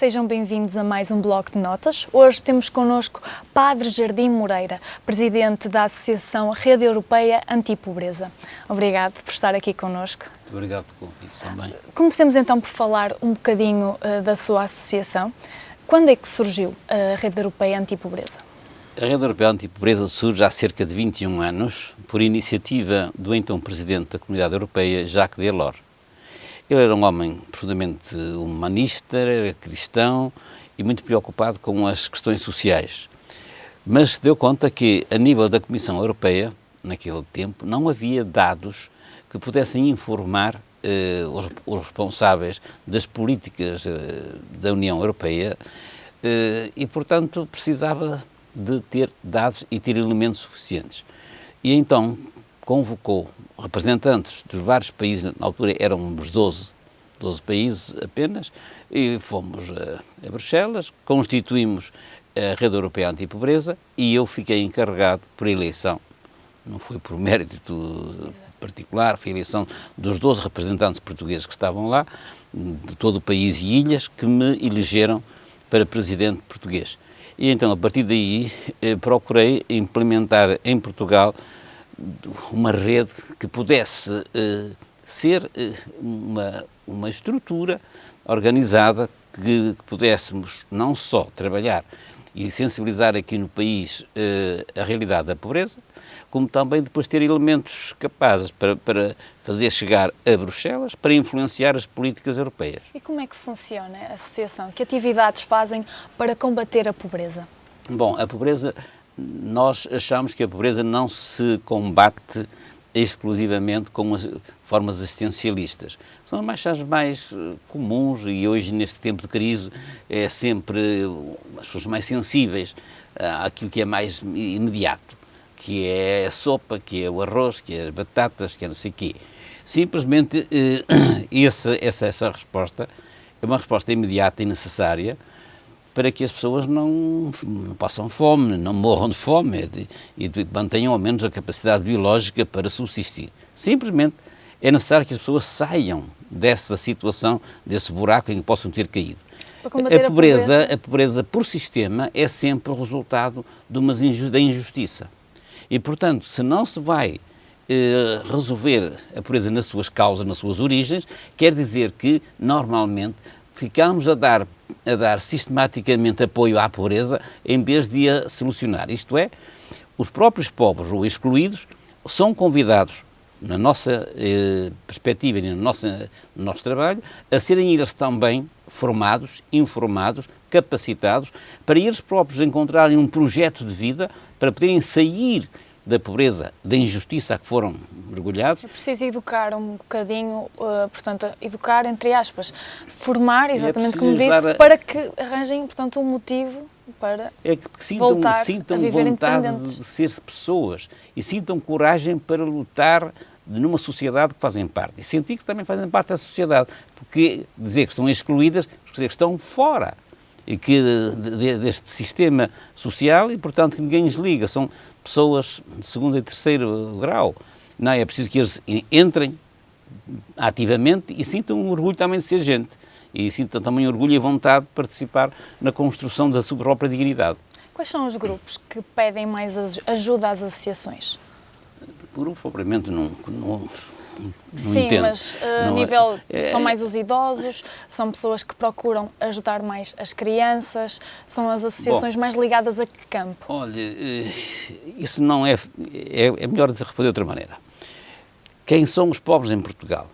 sejam bem-vindos a mais um Bloco de Notas. Hoje temos connosco Padre Jardim Moreira, presidente da Associação Rede Europeia Antipobreza. Obrigado por estar aqui connosco. Muito obrigado pelo convite também. Comecemos então por falar um bocadinho da sua associação. Quando é que surgiu a Rede Europeia Antipobreza? A Rede Europeia Antipobreza surge há cerca de 21 anos por iniciativa do então Presidente da Comunidade Europeia, Jacques Delors. Ele era um homem profundamente humanista, era cristão e muito preocupado com as questões sociais. Mas se deu conta que, a nível da Comissão Europeia, naquele tempo, não havia dados que pudessem informar os responsáveis das políticas da União Europeia e, portanto, precisava de ter dados e ter elementos suficientes. E então convocou representantes dos vários países, na altura éramos 12 países apenas, e fomos a Bruxelas, constituímos a Rede Europeia Antipobreza e eu fiquei encarregado por eleição, não foi por mérito particular, foi a eleição dos 12 representantes portugueses que estavam lá, de todo o país e ilhas, que me elegeram para presidente português. E então, a partir daí, procurei implementar em Portugal uma rede que pudesse ser uma estrutura organizada que pudéssemos não só trabalhar e sensibilizar aqui no país a realidade da pobreza, como também depois ter elementos capazes para fazer chegar a Bruxelas, para influenciar as políticas europeias. E como é que funciona a associação? Que atividades fazem para combater a pobreza? Bom, a pobreza, nós achamos que a pobreza não se combate exclusivamente com as formas assistencialistas. São as mais comuns e hoje, neste tempo de crise, é sempre as pessoas mais sensíveis àquilo que é mais imediato, que é a sopa, que é o arroz, que é as batatas, que é não sei o quê. Simplesmente essa resposta é uma resposta imediata e necessária para que as pessoas não passam fome, não morram de fome e mantenham ao menos a capacidade biológica para subsistir. Simplesmente é necessário que as pessoas saiam dessa situação, desse buraco em que possam ter caído. A pobreza por sistema é sempre o resultado da injustiça. E, portanto, se não se vai resolver a pobreza nas suas causas, nas suas origens, quer dizer que, normalmente, ficamos a dar sistematicamente apoio à pobreza em vez de a solucionar. Isto é, os próprios pobres ou excluídos são convidados, na nossa perspectiva e no nosso trabalho, a serem eles também formados, informados, capacitados, para eles próprios encontrarem um projeto de vida para poderem sair da pobreza, da injustiça a que foram mergulhados. É preciso educar um bocadinho, portanto, educar entre aspas, formar, exatamente como disse, para que arranjem, portanto, um motivo para voltar a viver independentes. De ser ser-se pessoas e sintam coragem para lutar numa sociedade que fazem parte. E sentir que também fazem parte da sociedade, porque dizer que estão excluídas, dizer que estão fora e que deste sistema social e, portanto, que ninguém lhes liga. São pessoas de segundo e terceiro grau. Não, é preciso que eles entrem ativamente e sintam um orgulho também de ser gente. E sintam também orgulho e vontade de participar na construção da sua própria dignidade. Quais são os grupos que pedem mais ajuda às associações? O grupo, propriamente, não Sim, entendo. Mas a nível, são mais os idosos, são pessoas que procuram ajudar mais as crianças, são as associações mais ligadas a que campo? Olha, isso não é melhor responder de outra maneira. Quem são os pobres em Portugal?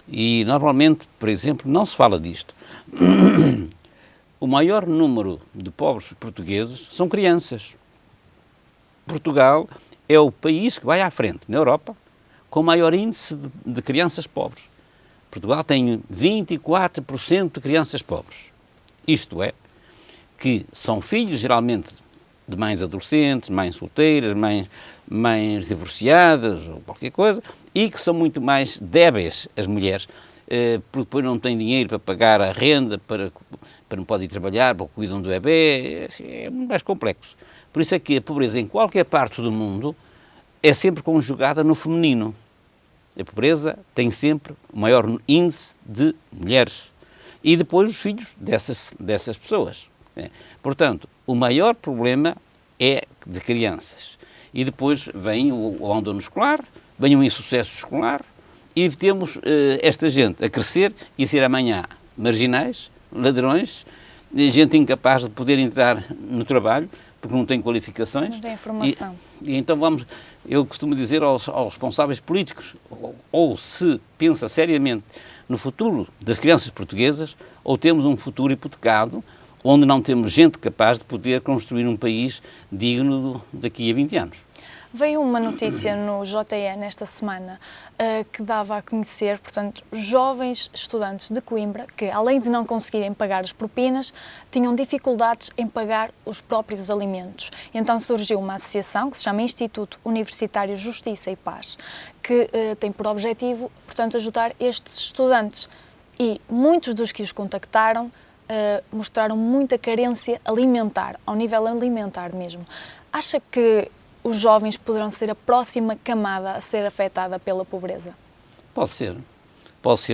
E normalmente, por exemplo, não se fala disto. O maior número de pobres portugueses são crianças. Portugal é o país que vai à frente na Europa com maior índice de crianças pobres. Portugal tem 24% de crianças pobres. Isto é, que são filhos, geralmente, de mães adolescentes, mães solteiras, mães divorciadas ou qualquer coisa, e que são muito mais débeis, as mulheres, porque depois não têm dinheiro para pagar a renda, para não podem trabalhar, para cuidam do bebê, é muito mais complexo. Por isso é que a pobreza em qualquer parte do mundo é sempre conjugada no feminino. A pobreza tem sempre o maior índice de mulheres. e depois os filhos dessas pessoas. Portanto, o maior problema é de crianças. E depois vem o abandono escolar, vem o insucesso escolar, e temos esta gente a crescer e ser amanhã marginais, ladrões, gente incapaz de poder entrar no trabalho, porque não tem qualificações. Não tem informação. E então eu costumo dizer aos responsáveis políticos, ou se pensa seriamente no futuro das crianças portuguesas, ou temos um futuro hipotecado, onde não temos gente capaz de poder construir um país digno daqui a 20 anos. Veio uma notícia no JE nesta semana que dava a conhecer, portanto, jovens estudantes de Coimbra que, além de não conseguirem pagar as propinas, tinham dificuldades em pagar os próprios alimentos. Então surgiu uma associação que se chama Instituto Universitário Justiça e Paz, que tem por objetivo, portanto, ajudar estes estudantes. E muitos dos que os contactaram mostraram muita carência alimentar, ao nível alimentar mesmo. Acha que os jovens poderão ser a próxima camada a ser afetada pela pobreza? Pode ser,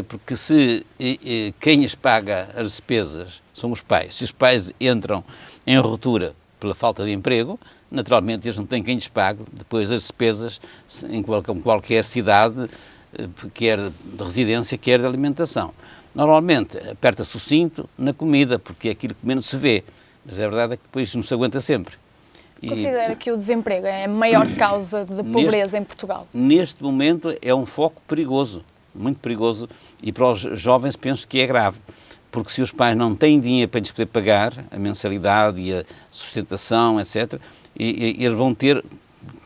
porque se quem as paga as despesas são os pais, se os pais entram em ruptura pela falta de emprego, naturalmente eles não têm quem lhes pague depois as despesas em qualquer cidade, quer de residência, quer de alimentação. Normalmente aperta-se o cinto na comida, porque é aquilo que menos se vê, mas a verdade é que depois não se aguenta sempre. Considera que o desemprego é a maior causa de pobreza em Portugal? Neste momento é um foco perigoso, muito perigoso, e para os jovens penso que é grave, porque se os pais não têm dinheiro para lhes poder pagar a mensalidade e a sustentação, etc., eles vão ter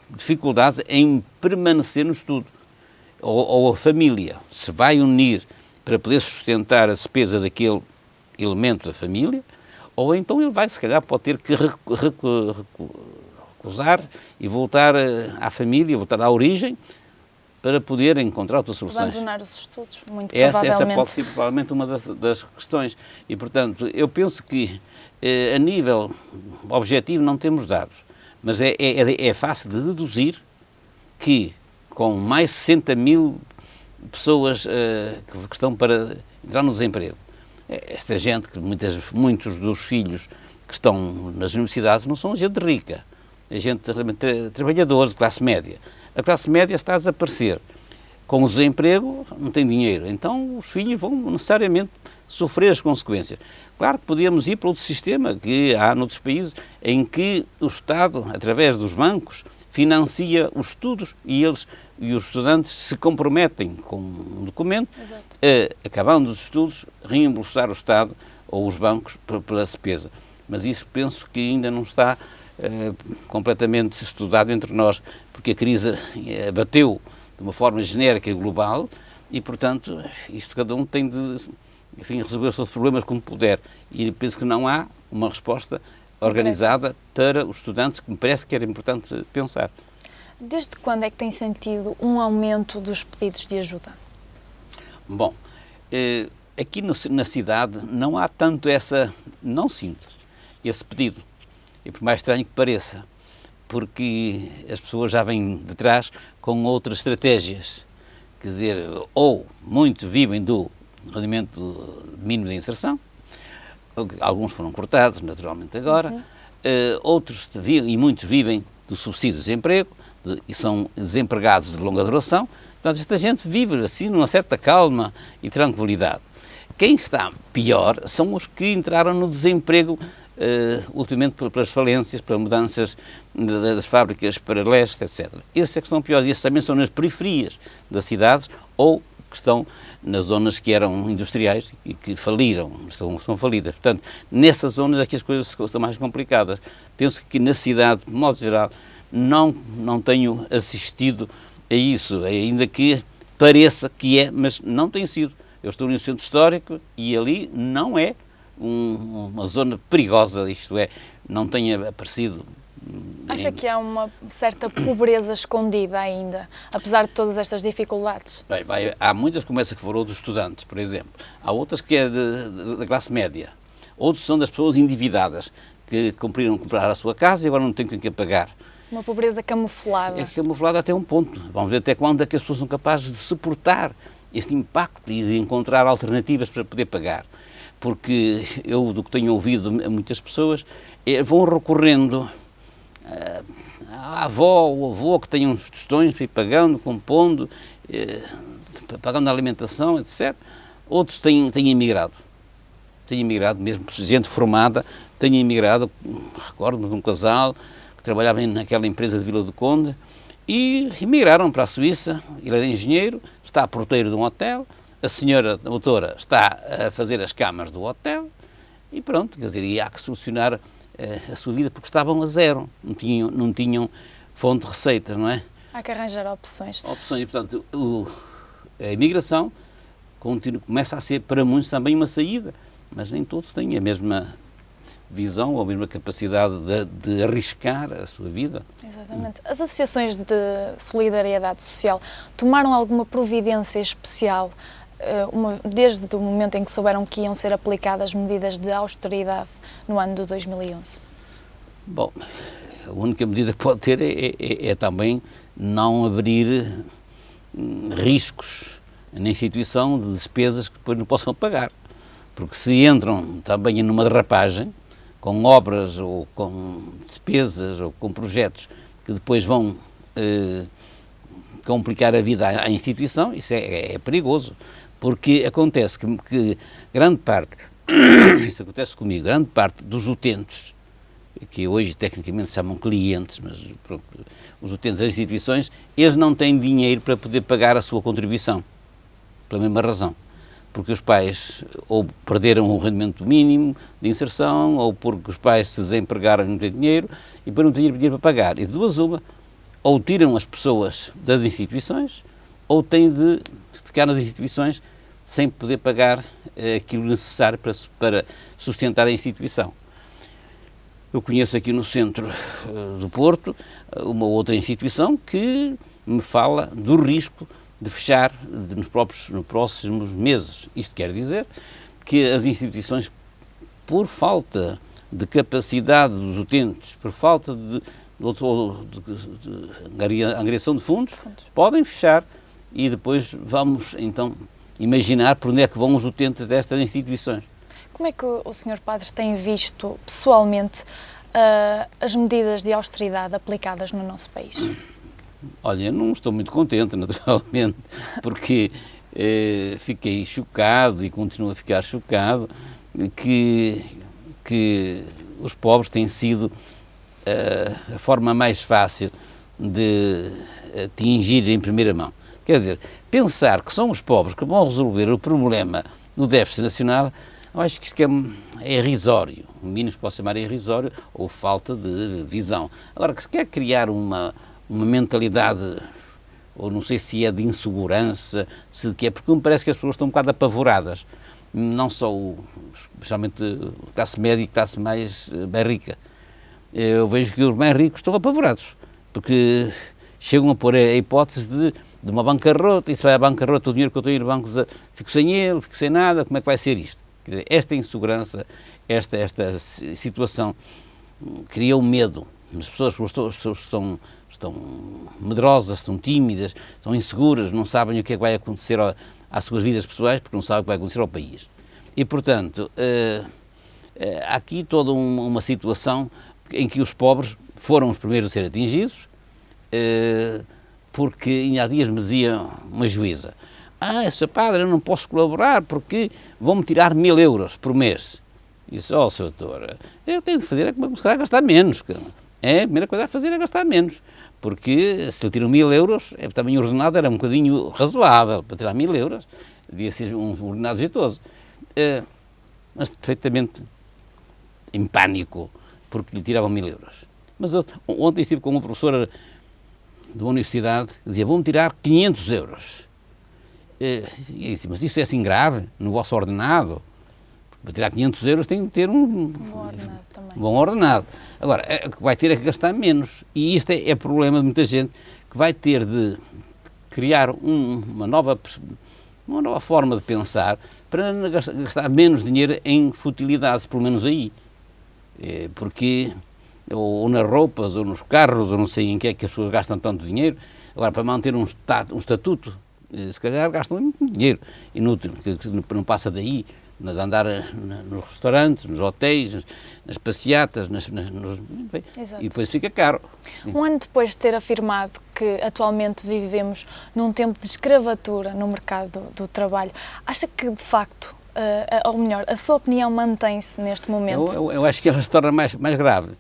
dificuldades em permanecer no estudo. Ou a família se vai unir para poder sustentar a despesa daquele elemento da família, ou então ele vai, se calhar, pode ter que recusar e voltar à família, voltar à origem, para poder encontrar outras soluções. Abandonar os estudos, muito provavelmente. Essa pode ser provavelmente uma das questões. E, portanto, eu penso que a nível objetivo não temos dados, mas é fácil de deduzir que com mais 60 mil pessoas que estão para entrar no desemprego, esta gente, que muitos dos filhos que estão nas universidades não são gente rica, é gente realmente trabalhadores de classe média. A classe média está a desaparecer. Com o desemprego não tem dinheiro, então os filhos vão necessariamente sofrer as consequências. Claro que podíamos ir para outro sistema que há noutros países em que o Estado, através dos bancos, financia os estudos e os estudantes se comprometem com um documento a, acabando os estudos, reembolsar o Estado ou os bancos pela despesa. Mas isso penso que ainda não está completamente estudado entre nós, porque a crise bateu de uma forma genérica e global e, portanto, isto cada um tem de resolver os seus problemas como puder. E penso que não há uma resposta organizada para os estudantes, que me parece que era importante pensar. Desde quando é que tem sentido um aumento dos pedidos de ajuda? Bom, aqui na cidade não há tanto não sinto esse pedido, e por mais estranho que pareça, porque as pessoas já vêm de trás com outras estratégias, quer dizer, ou muitos vivem do rendimento mínimo de inserção, alguns foram cortados, naturalmente, agora. Outros, e muitos vivem do subsídio de desemprego e são desempregados de longa duração. Portanto, esta gente vive assim numa certa calma e tranquilidade. Quem está pior são os que entraram no desemprego ultimamente pelas falências, pelas mudanças das fábricas para leste, etc. Esses é que são piores. E esses também são nas periferias das cidades ou que estão nas zonas que eram industriais e que faliram, são falidas. Portanto, nessas zonas é que as coisas são mais complicadas. Penso que na cidade, de modo geral, não tenho assistido a isso, ainda que pareça que é, mas não tem sido. Eu estou no centro histórico e ali não é uma zona perigosa, isto é, não tem aparecido. Acha que há uma certa pobreza escondida ainda, apesar de todas estas dificuldades? Bem, há muitas, como essa que falou dos estudantes, por exemplo. Há outras que é da classe média. Outros são das pessoas endividadas, que cumpriram comprar a sua casa e agora não têm com quem pagar. Uma pobreza camuflada. É camuflada até um ponto. Vamos ver até quando é que as pessoas são capazes de suportar este impacto e de encontrar alternativas para poder pagar. porque eu, do que tenho ouvido a muitas pessoas, vão recorrendo à avó ou avô que tem uns tostões para ir pagando, compondo, pagando a alimentação, etc. Outros têm emigrado. Têm emigrado, mesmo gente formada, têm emigrado. Recordo-me de um casal que trabalhava naquela empresa de Vila do Conde e emigraram para a Suíça. Ele era engenheiro, está porteiro de um hotel, a senhora, a doutora, está a fazer as camas do hotel e pronto, quer dizer, e há que solucionar a sua vida porque estavam a zero, não tinham fonte de receitas, não é? Há que arranjar opções. Opções, e portanto a imigração começa a ser para muitos também uma saída, mas nem todos têm a mesma visão ou a mesma capacidade de arriscar a sua vida. Exatamente. As associações de solidariedade social tomaram alguma providência especial desde o momento em que souberam que iam ser aplicadas medidas de austeridade no ano de 2011? Bom, a única medida que pode ter é também não abrir riscos na instituição de despesas que depois não possam pagar. Porque se entram também numa derrapagem, com obras ou com despesas ou com projetos que depois vão complicar a vida à instituição, isso é perigoso. Porque acontece que grande parte, isso acontece comigo, grande parte dos utentes, que hoje tecnicamente se chamam clientes, mas pronto, os utentes das instituições, eles não têm dinheiro para poder pagar a sua contribuição, pela mesma razão. Porque os pais ou perderam o rendimento mínimo de inserção, ou porque os pais se desempregaram e não têm dinheiro, e depois não têm dinheiro para pagar. E de duas uma, ou tiram as pessoas das instituições, ou têm de ficar nas instituições sem poder pagar aquilo necessário para sustentar a instituição. Eu conheço aqui no centro do Porto uma outra instituição que me fala do risco de fechar nos próximos meses. Isto quer dizer que as instituições, por falta de capacidade dos utentes, por falta de angariação de fundos, podem fechar e depois vamos então imaginar por onde é que vão os utentes destas instituições. Como é que o Sr. Padre tem visto pessoalmente as medidas de austeridade aplicadas no nosso país? Olha, não estou muito contente, naturalmente, porque fiquei chocado e continuo a ficar chocado que os pobres têm sido a forma mais fácil de atingir em primeira mão. Quer dizer, pensar que são os pobres que vão resolver o problema do déficit nacional, eu acho que isto é irrisório, o mínimo que posso chamar irrisório ou falta de visão. Agora, que se quer criar uma mentalidade, ou não sei se é de insegurança, se de que é, porque me parece que as pessoas estão um bocado apavoradas, não só, especialmente a classe média e a classe mais rica. Eu vejo que os mais ricos estão apavorados, porque chegam a pôr a hipótese de uma bancarrota, e se vai à bancarrota o dinheiro que eu tenho no banco, fico sem ele, fico sem nada, como é que vai ser isto? Quer dizer, esta insegurança, esta situação cria o medo. As pessoas estão medrosas, estão tímidas, estão inseguras, não sabem o que é que vai acontecer às suas vidas pessoais, porque não sabem o que vai acontecer ao país. E, portanto, há aqui toda uma situação em que os pobres foram os primeiros a ser atingidos, porque ainda há dias me dizia uma juíza: Sr. Padre, eu não posso colaborar porque vão-me tirar 1000 euros por mês. E disse: Sr. Doutor, eu tenho de fazer é gastar menos. A primeira coisa a fazer é gastar menos, porque se lhe tiram 1000 euros, também o ordenado era um bocadinho razoável, para tirar 1000 euros, devia ser um ordenado jeitoso. Mas perfeitamente em pânico, porque lhe tiravam 1000 euros. Mas ontem estive com uma professora de uma universidade que dizia: vão-me tirar 500 euros. E disse: mas isso é assim grave no vosso ordenado? Para tirar 500 euros tem de ter um bom ordenado também. Bom ordenado. Agora, vai ter que gastar menos. E isto é problema de muita gente, que vai ter de criar uma nova forma de pensar para gastar menos dinheiro em futilidades, pelo menos aí. Porque, ou nas roupas, ou nos carros, ou não sei em que é que as pessoas gastam tanto dinheiro. Agora, para manter um estatuto, se calhar gastam muito dinheiro inútil, que não passa daí. de andar nos restaurantes, nos hotéis, nas passeatas, e depois fica caro. Um ano depois de ter afirmado que atualmente vivemos num tempo de escravatura no mercado do trabalho, acha que de facto, ou melhor, a sua opinião mantém-se neste momento? Eu acho que ela se torna mais grave,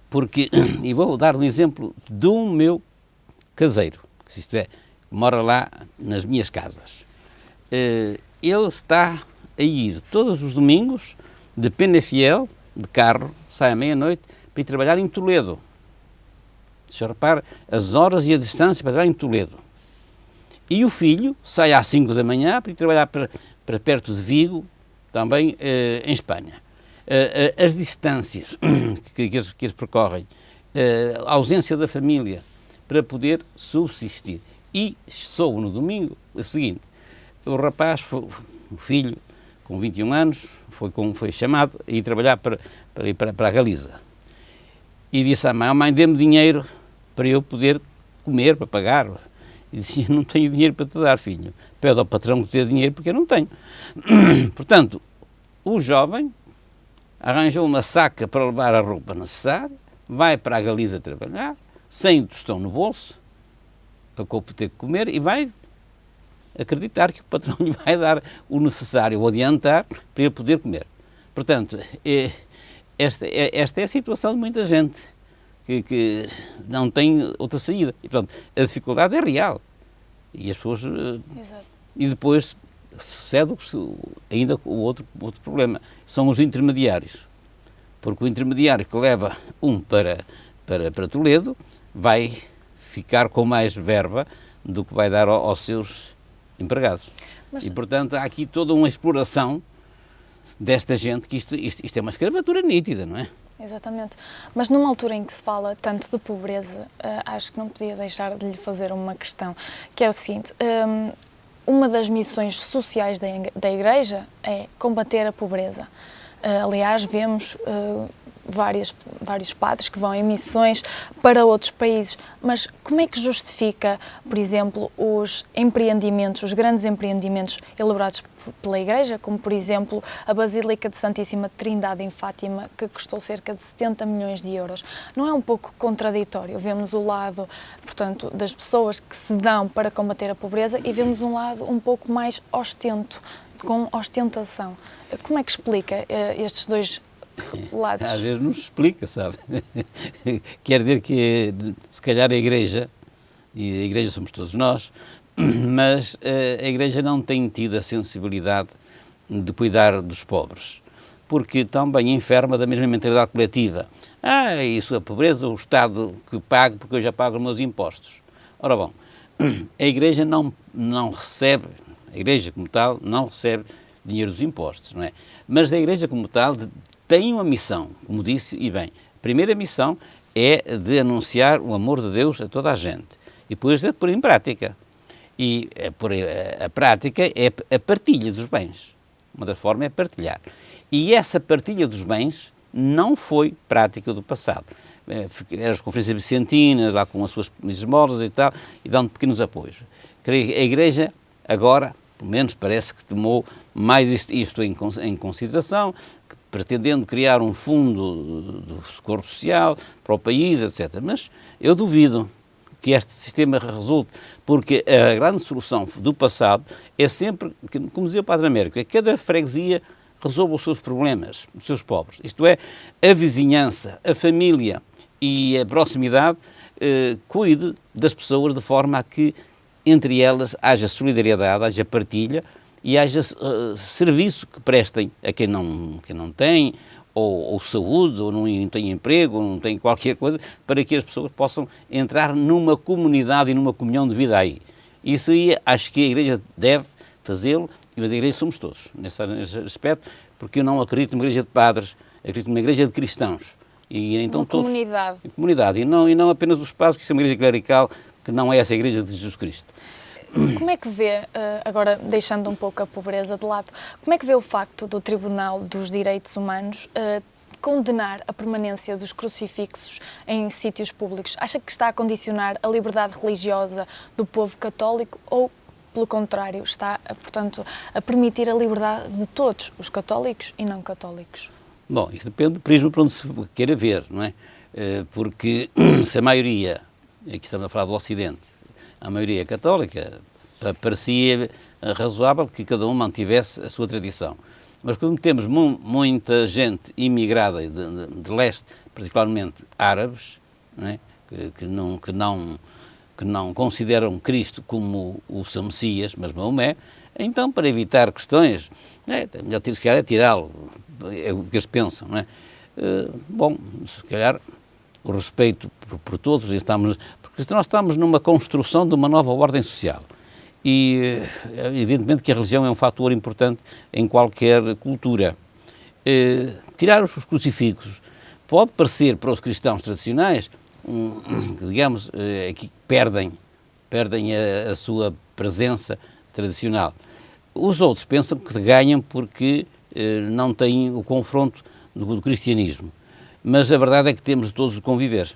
porque, e vou dar um exemplo do meu caseiro, que isto é, mora lá nas minhas casas. Ele está a ir todos os domingos de Penafiel, de carro, sai à meia-noite, para ir trabalhar em Toledo. O senhor repara as horas e a distância para trabalhar em Toledo. E o filho sai às 5 da manhã para ir trabalhar para perto de Vigo, também em Espanha. As distâncias que eles percorrem, a ausência da família para poder subsistir. E soube no domingo o seguinte: o rapaz, o filho, com 21 anos, foi chamado a ir trabalhar para a Galiza. E disse à mãe: mãe, dê-me dinheiro para eu poder comer, para pagar. E disse: não tenho dinheiro para te dar, filho. Pede ao patrão que te dê dinheiro porque eu não tenho. Portanto, o jovem arranjou uma saca para levar a roupa necessária, vai para a Galiza trabalhar, sem tostão no bolso, para ter que comer, e vai acreditar que o patrão lhe vai dar o necessário, o adiantar, para ele poder comer. Portanto, esta é a situação de muita gente que não tem outra saída. E, portanto, a dificuldade é real. E as pessoas... Exato. E depois sucede ainda o outro problema, são os intermediários. Porque o intermediário que leva para Toledo vai ficar com mais verba do que vai dar aos seus empregados. E, portanto, há aqui toda uma exploração desta gente, que isto é uma escravatura nítida, não é? Exatamente. Mas numa altura em que se fala tanto de pobreza, acho que não podia deixar de lhe fazer uma questão, que é o seguinte: uma das missões sociais da Igreja é combater a pobreza. Aliás, vemos vários padres que vão em missões para outros países, mas como é que justifica, por exemplo, os grandes empreendimentos elaborados pela Igreja, como por exemplo a Basílica de Santíssima Trindade em Fátima, que custou cerca de 70 milhões de euros? Não é um pouco contraditório? Vemos o lado, portanto, das pessoas que se dão para combater a pobreza e vemos um lado um pouco mais com ostentação. Como é que explica estes dois lados? Às vezes não se explica, sabe? Quer dizer que, se calhar, a Igreja, e a Igreja somos todos nós, mas a Igreja não tem tido a sensibilidade de cuidar dos pobres, porque também enferma da mesma mentalidade coletiva. Isso, a pobreza, o Estado que paga, porque eu já pago os meus impostos. Ora bom, a Igreja não recebe, a Igreja como tal, não recebe dinheiro dos impostos, não é? Mas a Igreja como tal tem uma missão, como disse, e bem, a primeira missão é de anunciar o amor de Deus a toda a gente, e depois de pôr em prática. E a prática é a partilha dos bens. Uma das formas é partilhar. E essa partilha dos bens não foi prática do passado. Eram as conferências vicentinas, lá com as suas esmolas e tal, e dando pequenos apoios. Creio que a Igreja agora, pelo menos parece que tomou mais isto em consideração, pretendendo criar um fundo de socorro social para o país, etc. Mas eu duvido que este sistema resulte, porque a grande solução do passado é sempre, como dizia o Padre Américo, é que cada freguesia resolva os seus problemas, os seus pobres. Isto é, a vizinhança, a família e a proximidade cuide das pessoas de forma a que entre elas haja solidariedade, haja partilha e haja serviço que prestem a quem não tem, ou saúde, ou não tem emprego, ou não tem qualquer coisa, para que as pessoas possam entrar numa comunidade e numa comunhão de vida aí. Isso aí acho que a Igreja deve fazê-lo, mas a Igreja somos todos, nesse aspecto, porque eu não acredito numa Igreja de padres, acredito numa Igreja de cristãos. E então uma todos, comunidade. Comunidade, e não apenas os padres, que isso é uma Igreja clerical, que não é essa a Igreja de Jesus Cristo. Como é que vê, agora deixando um pouco a pobreza de lado, como é que vê o facto do Tribunal dos Direitos Humanos condenar a permanência dos crucifixos em sítios públicos? Acha que está a condicionar a liberdade religiosa do povo católico ou pelo contrário, está, portanto, a permitir a liberdade de todos, os católicos e não católicos? Bom, isso depende do prisma para onde se queira ver, não é? Porque se a maioria, aqui estamos a falar do Ocidente, a maioria é católica, parecia razoável que cada um mantivesse a sua tradição. Mas como temos muita gente imigrada de leste, particularmente árabes, não é? que não consideram Cristo como o seu Messias, mas Maomé, então, para evitar questões, é melhor tirá-lo, é o que eles pensam, não é? Bom, se calhar o respeito por todos, porque nós estamos numa construção de uma nova ordem social. E, evidentemente, que a religião é um fator importante em qualquer cultura. Tirar os crucifixos pode parecer para os cristãos tradicionais, digamos, que perdem a sua presença tradicional. Os outros pensam que ganham porque não têm o confronto do cristianismo. Mas a verdade é que temos de todos de conviver.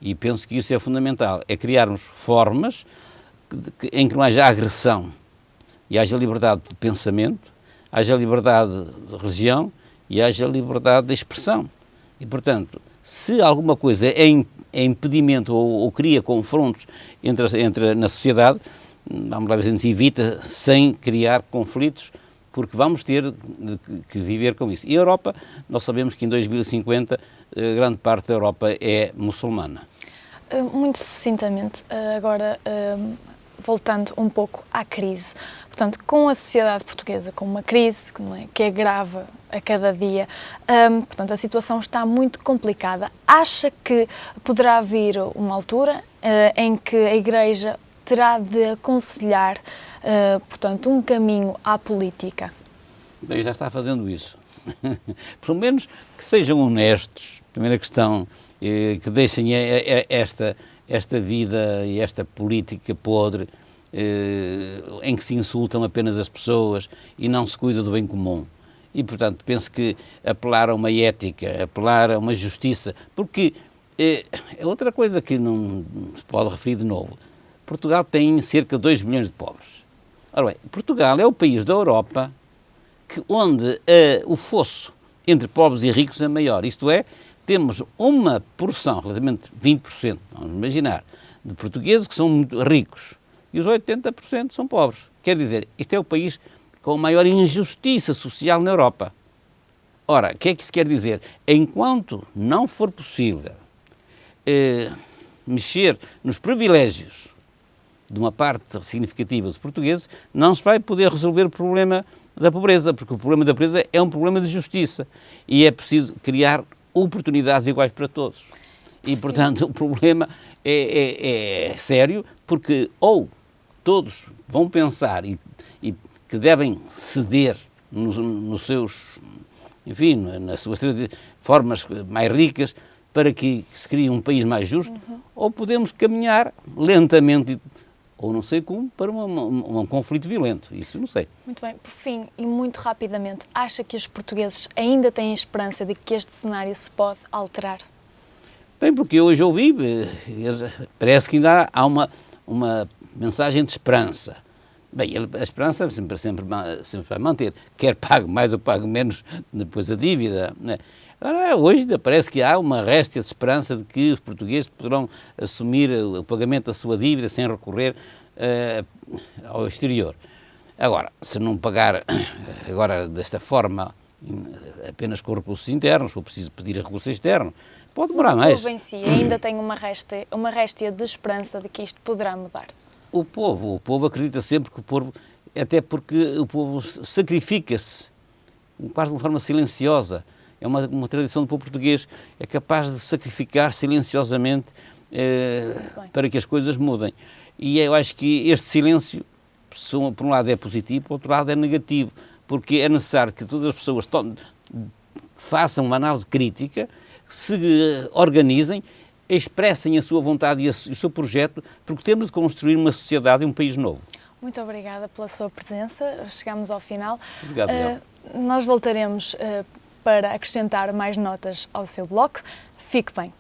E penso que isso é fundamental. É criarmos formas em que não haja agressão e haja liberdade de pensamento, haja liberdade de religião e haja liberdade de expressão. E, portanto, se alguma coisa é impedimento ou cria confrontos na sociedade, vamos lá ver se a gente evita sem criar conflitos, porque vamos ter que viver com isso. E a Europa, nós sabemos que em 2050 grande parte da Europa é muçulmana. Muito sucintamente, agora voltando um pouco à crise. Portanto, com a sociedade portuguesa, com uma crise que agrava a cada dia, portanto, a situação está muito complicada. Acha que poderá vir uma altura em que a Igreja terá de aconselhar, portanto, um caminho à política? Bem, já está fazendo isso. Pelo menos que sejam honestos. Primeira questão, que deixem esta vida e esta política podre em que se insultam apenas as pessoas e não se cuida do bem comum. E, portanto, penso que apelar a uma ética, apelar a uma justiça, porque é outra coisa que não se pode referir de novo. Portugal tem cerca de 2 milhões de pobres. Ora bem, Portugal é o país da Europa onde o fosso entre pobres e ricos é maior, isto é, temos uma porção, relativamente 20%, vamos imaginar, de portugueses que são muito ricos e os 80% são pobres. Quer dizer, este é o país com a maior injustiça social na Europa. Ora, o que é que isso quer dizer? Enquanto não for possível mexer nos privilégios de uma parte significativa dos portugueses, não se vai poder resolver o problema da pobreza, porque o problema da pobreza é um problema de justiça e é preciso criar oportunidades iguais para todos. E, portanto, o problema é sério, porque ou todos vão pensar e que devem ceder nos seus, enfim, nas suas formas mais ricas para que se crie um país mais justo, ou podemos caminhar lentamente, ou não sei como, para um conflito violento. Isso não sei. Muito bem. Por fim, e muito rapidamente, acha que os portugueses ainda têm esperança de que este cenário se pode alterar? Bem, porque hoje ouvi, parece que ainda há uma mensagem de esperança. Bem, a esperança sempre vai manter. Quer pague mais ou pague menos depois a dívida, né? Agora, hoje ainda parece que há uma réstia de esperança de que os portugueses poderão assumir o pagamento da sua dívida sem recorrer ao exterior. Agora, se não pagar agora desta forma, apenas com recursos internos, for preciso pedir a recurso externo, pode demorar mais. Mas o povo em si ainda tem uma réstia de esperança de que isto poderá mudar? O povo acredita sempre que o povo, até porque o povo sacrifica-se, quase de uma forma silenciosa. É uma tradição do povo português, é capaz de sacrificar silenciosamente para que as coisas mudem. E eu acho que este silêncio, por um lado é positivo, por outro lado é negativo, porque é necessário que todas as pessoas façam uma análise crítica, se organizem, expressem a sua vontade e o seu projeto, porque temos de construir uma sociedade e um país novo. Muito obrigada pela sua presença, chegamos ao final. Obrigado, nós voltaremos para acrescentar mais notas ao seu blog. Fique bem.